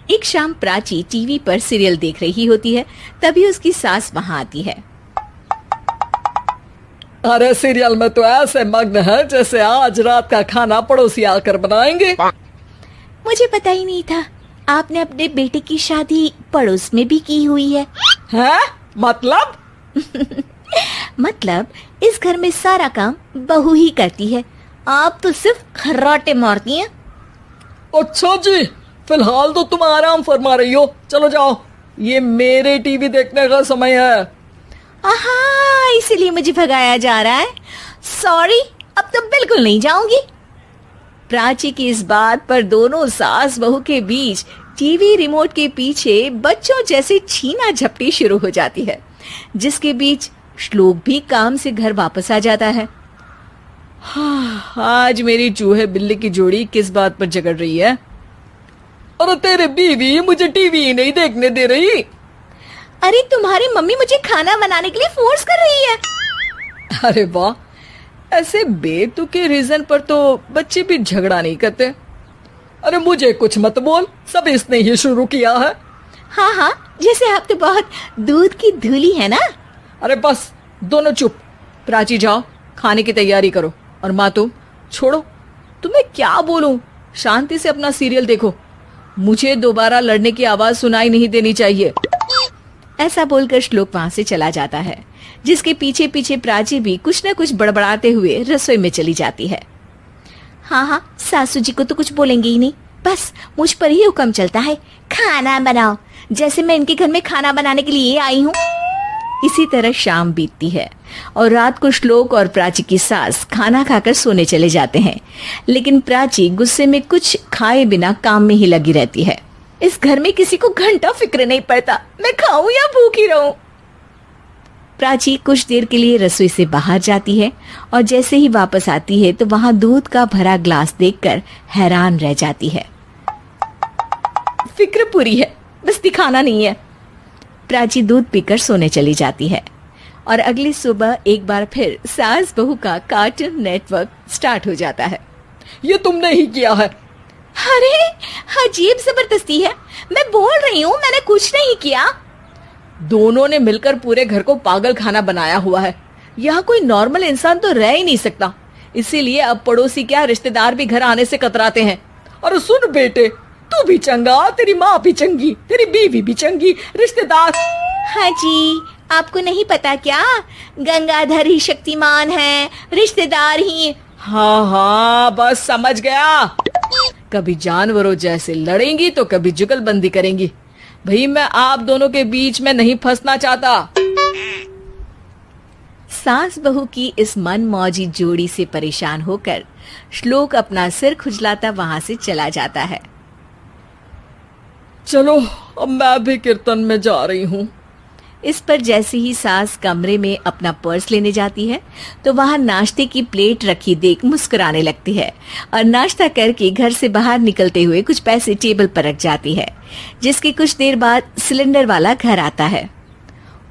एक शाम प्राची टीवी पर सीरियल देख रही होती है। तभी उसकी सास वहां आती है। अरे सीरियल में तो ऐसे मग्न है जैसे आज रात का खाना पड़ोसी आकर बनाएंगे। मुझे पता ही नहीं था आपने अपने बेटे की शादी पड़ोस में भी की हुई है। हैं? मतलब? मतलब इस घर में सारा काम बहू ही करती है, आप तो सिर्फ खर्राटे मारती हैं। अच्छा जी, फिलहाल तो तुम आराम फरमा रही हो, चलो जाओ, ये मेरे टीवी देखने का समय है। आहा, इसीलिए मुझे भगाया जा रहा है। सॉरी, अब तो बिल्कुल नहीं जाऊंगी। प्राची की इस बात पर दोनों सास बहू के बीच टीवी रिमोट के पीछे बच्चों जैसे छीना झपटी शुरू हो जाती है, जिसके बीच श्लोक भी काम से घर वापस आ जाता है। हाँ, आज मेरी चूहे बिल्ली की जोड़ी किस बात पर झगड़ रही है? अरे तेरे बीवी मुझे टीवी ही नहीं देखने दे रही। अरे तुम्हारी मम्मी मुझे खाना बनाने के लिए फोर्स कर रही है। अरे वाह, ऐसे बेतुके रीजन पर तो बच्चे भी झगड़ा नहीं करते। अरे मुझे कुछ मत बोल, सब इसने ही शुरू किया है। हाँ हाँ, जैसे आप तो बहुत दूध की धूली है ना। अरे बस, दोनों चुप। प्राची जाओ, खाने की तैयारी करो। और माँ तुम छोड़ो, तुम्हें क्या बोलूं, शांति से अपना सीरियल देखो, मुझे दोबारा लड़ने की आवाज सुनाई नहीं देनी चाहिए। ऐसा बोलकर श्लोक वहां से चला जाता है, जिसके पीछे पीछे प्राची भी कुछ न कुछ बड़बड़ाते हुए रसोई में चली जाती है। हाँ हाँ, सासू जी को तो कुछ बोलेंगे ही नहीं, बस मुझ पर ही हुक्म चलता है, खाना बनाओ, जैसे मैं इनके घर में खाना बनाने के लिए आई हूँ। इसी तरह शाम बीतती है और रात को श्लोक और प्राची की सास खाना खाकर सोने चले जाते हैं, लेकिन प्राची गुस्से में कुछ खाए बिना काम में ही लगी रहती है। इस घर में किसी को घंटा फिक्र नहीं पड़ता, मैं खाऊं या भूखी रहूं। प्राची कुछ देर के लिए रसोई से बाहर जाती है और जैसे ही वापस आती है तो वहां दूध का भरा ग्लास देखकर हैरान रह जाती है। फिक्र पूरी है, बस दिखाना नहीं है। प्राची दूध पीकर सोने चली जाती है और अगली सुबह एक बार फिर सास बहू का कार्टून नेटवर्क स्टार्ट हो जाता है। ये तुमने ही किया है। अरे अजीब जबरदस्ती है, मैं बोल रही हूँ मैंने कुछ नहीं किया। दोनों ने मिलकर पूरे घर को पागल खाना बनाया हुआ है। यहाँ कोई नॉर्मल इंसान तो रह ही नहीं सकता, इसीलिए अब पड़ोसी क्या रिश्तेदार भी घर आने से कतराते हैं। और सुन बेटे, तू भी चंगा, तेरी माँ भी चंगी, तेरी बीवी भी चंगी, रिश्तेदार। हाँ जी, आपको नहीं पता क्या, गंगाधर ही शक्तिमान है, रिश्तेदार ही। हाँ हाँ, बस समझ गया। कभी जानवरों जैसे लड़ेंगी तो कभी जुगलबंदी करेंगी। भाई मैं आप दोनों के बीच में नहीं फंसना चाहता। सास बहू की इस मनमौजी जोड़ी से परेशान होकर श्लोक अपना सिर खुजलाता वहां से चला जाता है। चलो अब मैं भी कीर्तन में जा रही हूँ। इस पर जैसे ही सास कमरे में अपना पर्स लेने जाती है तो वहां नाश्ते की प्लेट रखी देख मुस्कुराने लगती है और नाश्ता करके घर से बाहर निकलते हुए कुछ पैसे टेबल पर रख जाती है, जिसके कुछ देर बाद सिलेंडर वाला घर आता है।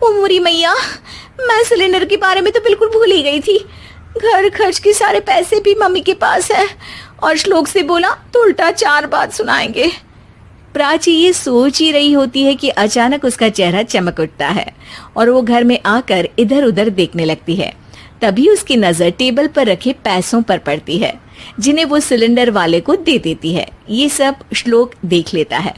ओ मोरी मैया, मैं सिलेंडर के बारे में तो बिल्कुल भूल ही गई थी। घर खर्च के सारे पैसे भी मम्मी के पास है और श्लोक से बोला तो उल्टा 4 बात सुनाएंगे। प्राची ये सोच ही रही होती है कि अचानक उसका चेहरा चमक उठता है और वो घर में आकर इधर उधर देखने लगती है। तभी उसकी नजर टेबल पर रखे पैसों पर पड़ती है, जिन्हें वो सिलेंडर वाले को दे देती है। ये सब श्लोक देख लेता है।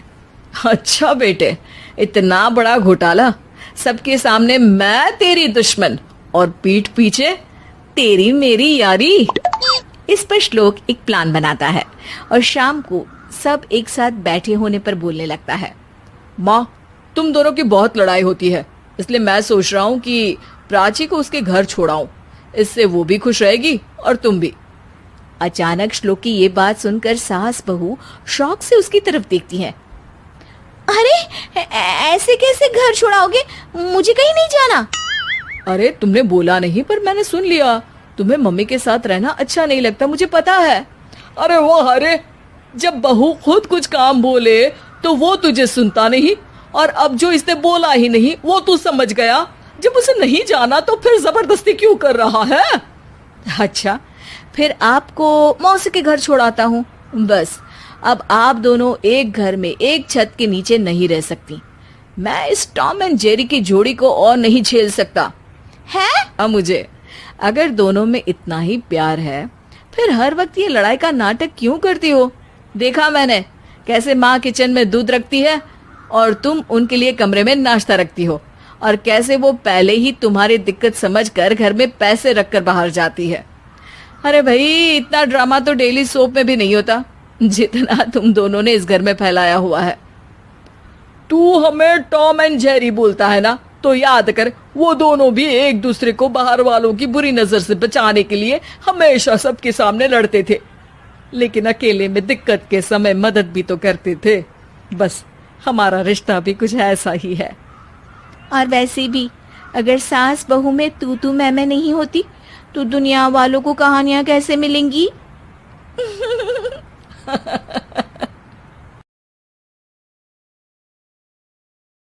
अच्छा बेटे, इतना बड़ा घोटाला, सबके सामने मैं तेरी दुश्मन और पीठ पीछे तेरी मेरी यारी। इस पर श्लोक एक प्लान बनाता है और शाम को सब एक साथ बैठे होने पर बोलने लगता है। माँ, तुम दोनों की बहुत लड़ाई होती है, इसलिए मैं सोच रहा हूँ कि प्राची को उसके घर छोड़ाऊं, इससे वो भी खुश रहेगी और तुम भी। अचानक श्लोक की ये बात सुनकर सास बहू शौक से उसकी तरफ देखती हैं। अरे ऐसे कैसे घर छोड़ाओगे, मुझे कहीं नहीं जाना। अरे तुमने बोला नहीं पर मैंने सुन लिया, तुम्हें मम्मी के साथ रहना अच्छा नहीं लगता, मुझे पता है। अरे वाह, अरे जब बहू खुद कुछ काम बोले तो वो तुझे सुनता नहीं, और अब जो इसने बोला ही नहीं वो तू समझ गया। जब उसे नहीं जाना तो फिर जबरदस्ती क्यों कर रहा है? अच्छा, फिर आपको मौसी के घर छोड़ाता हूँ, बस अब आप दोनों एक घर में एक छत के नीचे नहीं रह सकती। मैं इस टॉम एंड जेरी की जोड़ी को और नहीं झेल सकता है? अब मुझे, अगर दोनों में इतना ही प्यार है फिर हर वक्त ये लड़ाई का नाटक क्यों करती हो? देखा मैंने कैसे माँ किचन में दूध रखती है और तुम उनके लिए कमरे में नाश्ता रखती हो, और कैसे वो पहले ही तुम्हारी दिक्कत समझकर घर में पैसे रखकर बाहर जाती है। अरे भाई, इतना ड्रामा तो डेली सोप में भी नहीं होता जितना तुम दोनों ने इस घर में फैलाया हुआ है। तू हमें टॉम एंड जेरी बोलता है ना, तो याद कर वो दोनों भी एक दूसरे को बाहर वालों की बुरी नजर से बचाने के लिए हमेशा सबके सामने लड़ते थे, लेकिन अकेले में दिक्कत के समय मदद भी तो करते थे। बस हमारा रिश्ता भी कुछ ऐसा ही है। और वैसे भी अगर सास बहू में तू मैं नहीं होती तो दुनिया वालों को कहानियां कैसे मिलेंगी?